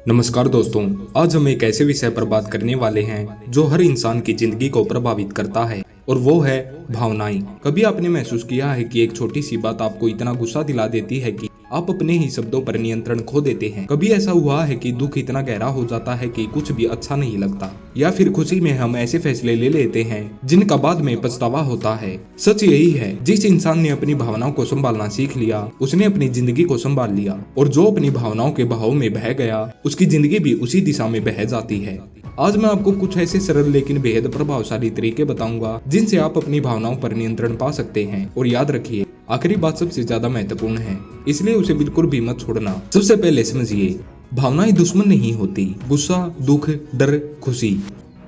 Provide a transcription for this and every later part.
नमस्कार दोस्तों, आज हम एक ऐसे विषय पर बात करने वाले हैं जो हर इंसान की जिंदगी को प्रभावित करता है और वो है भावनाएं। कभी आपने महसूस किया है कि एक छोटी सी बात आपको इतना गुस्सा दिला देती है कि आप अपने ही शब्दों पर नियंत्रण खो देते हैं। कभी ऐसा हुआ है कि दुख इतना गहरा हो जाता है कि कुछ भी अच्छा नहीं लगता, या फिर खुशी में हम ऐसे फैसले ले लेते हैं जिनका बाद में पछतावा होता है। सच यही है, जिस इंसान ने अपनी भावनाओं को संभालना सीख लिया उसने अपनी जिंदगी को संभाल लिया, और जो अपनी भावनाओं के बहाव में बह गया उसकी जिंदगी भी उसी दिशा में बह जाती है। आज मैं आपको कुछ ऐसे सरल लेकिन बेहद प्रभावशाली तरीके बताऊंगा जिनसे आप अपनी भावनाओं पर नियंत्रण पा सकते हैं। और याद रखिए, आखिरी बात सबसे ज्यादा महत्वपूर्ण है, इसलिए उसे बिल्कुल भी मत छोड़ना। सबसे पहले समझिए, भावनाएं दुश्मन नहीं होती। गुस्सा, दुख, डर, खुशी,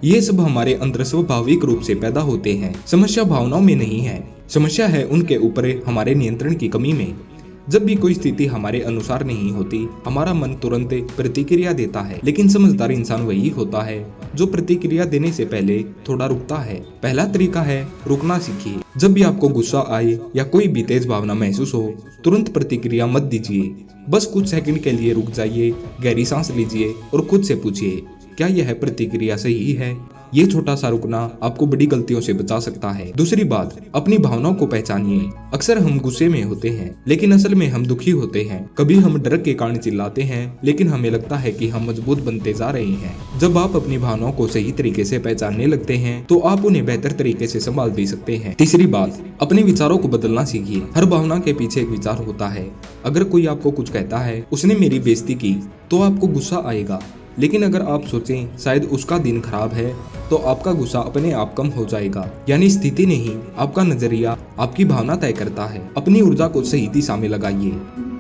ये सब हमारे अंदर स्वाभाविक रूप से पैदा होते हैं। समस्या भावनाओं में नहीं है, समस्या है उनके ऊपर हमारे नियंत्रण की कमी में। जब भी कोई स्थिति हमारे अनुसार नहीं होती, हमारा मन तुरंत प्रतिक्रिया देता है, लेकिन समझदार इंसान वही होता है जो प्रतिक्रिया देने से पहले थोड़ा रुकता है। पहला तरीका है रुकना सीखिए। जब भी आपको गुस्सा आए या कोई भी तेज भावना महसूस हो, तुरंत प्रतिक्रिया मत दीजिए। बस कुछ सेकंड के लिए रुक जाइए, गहरी सांस लीजिए और खुद से पूछिए, क्या यह प्रतिक्रिया सही है? ये छोटा सा रुकना आपको बड़ी गलतियों से बचा सकता है। दूसरी बात, अपनी भावनाओं को पहचानिए। अक्सर हम गुस्से में होते हैं लेकिन असल में हम दुखी होते हैं। कभी हम डर के कारण चिल्लाते हैं लेकिन हमें लगता है कि हम मजबूत बनते जा रहे हैं। जब आप अपनी भावनाओं को सही तरीके से पहचानने लगते हैं तो आप उन्हें बेहतर तरीके से संभाल भी सकते हैं। तीसरी बात, अपने विचारों को बदलना सीखिए। हर भावना के पीछे एक विचार होता है। अगर कोई आपको कुछ कहता है, उसने मेरी बेइज्जती की, तो आपको गुस्सा आएगा। लेकिन अगर आप सोचें शायद उसका दिन खराब है, तो आपका गुस्सा अपने आप कम हो जाएगा। यानी स्थिति नहीं, आपका नजरिया आपकी भावना तय करता है। अपनी ऊर्जा को सही दिशा में लगाइए।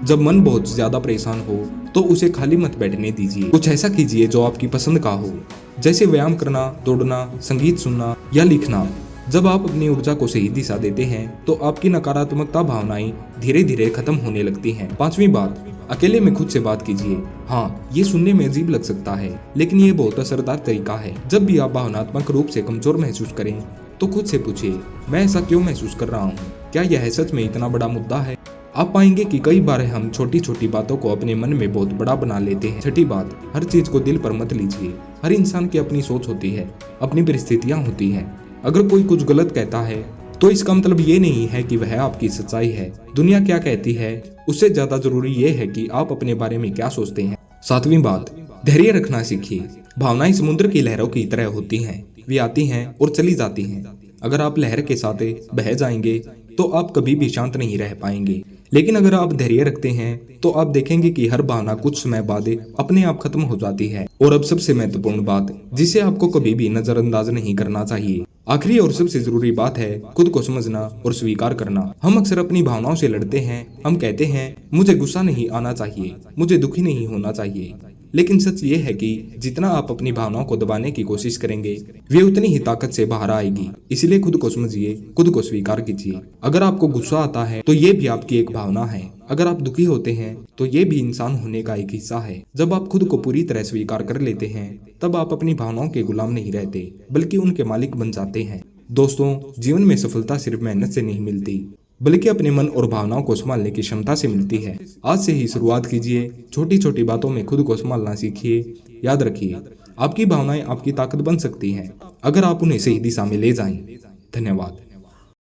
जब मन बहुत ज्यादा परेशान हो तो उसे खाली मत बैठने दीजिए। कुछ ऐसा कीजिए जो आपकी पसंद का हो, जैसे व्यायाम करना, दौड़ना, संगीत सुनना या लिखना। जब आप अपनी ऊर्जा को सही दिशा देते हैं तो आपकी नकारात्मकता भावनाएं धीरे धीरे खत्म होने लगती हैं। पांचवी बात, अकेले में खुद से बात कीजिए। हाँ, ये सुनने में अजीब लग सकता है, लेकिन ये बहुत असरदार तरीका है। जब भी आप भावनात्मक रूप से कमजोर महसूस करें तो खुद से पूछिए, मैं ऐसा क्यों महसूस कर रहा हूँ? क्या यह सच में इतना बड़ा मुद्दा है? आप पाएंगे कि कई बार हम छोटी छोटी बातों को अपने मन में बहुत बड़ा बना लेते हैं। छठी बात, हर चीज को दिल पर मत लीजिए। हर इंसान की अपनी सोच होती है, अपनी परिस्थितियां होती हैं। अगर कोई कुछ गलत कहता है तो इसका मतलब ये नहीं है कि वह आपकी सच्चाई है। दुनिया क्या कहती है उससे ज्यादा जरूरी ये है कि आप अपने बारे में क्या सोचते हैं। सातवीं बात, धैर्य रखना सीखिए। भावनाएं समुद्र की लहरों की तरह होती हैं, वे आती हैं और चली जाती हैं। अगर आप लहर के साथ बह जाएंगे तो आप कभी भी शांत नहीं रह पाएंगे, लेकिन अगर आप धैर्य रखते हैं तो आप देखेंगे कि हर भावना कुछ समय बाद अपने आप खत्म हो जाती है। और अब सबसे महत्वपूर्ण बात, जिसे आपको कभी भी नजरअंदाज नहीं करना चाहिए। आखिरी और सबसे जरूरी बात है खुद को समझना और स्वीकार करना। हम अक्सर अपनी भावनाओं से लड़ते हैं। हम कहते हैं, मुझे गुस्सा नहीं आना चाहिए, मुझे दुखी नहीं होना चाहिए। लेकिन सच ये है कि जितना आप अपनी भावनाओं को दबाने की कोशिश करेंगे, वे उतनी ही ताकत से बाहर आएगी। इसलिए खुद को समझिए, खुद को स्वीकार कीजिए। अगर आपको गुस्सा आता है तो ये भी आपकी एक भावना है। अगर आप दुखी होते हैं तो ये भी इंसान होने का एक हिस्सा है। जब आप खुद को पूरी तरह स्वीकार कर लेते हैं तब आप अपनी भावनाओं के गुलाम नहीं रहते, बल्कि उनके मालिक बन जाते हैं। दोस्तों, जीवन में सफलता सिर्फ मेहनत से नहीं मिलती, बल्कि अपने मन और भावनाओं को संभालने की क्षमता से मिलती है। आज से ही शुरुआत कीजिए। छोटी छोटी बातों में खुद को संभालना सीखिए। याद रखिए, आपकी भावनाएं आपकी ताकत बन सकती हैं अगर आप उन्हें सही दिशा में ले जाएं। धन्यवाद।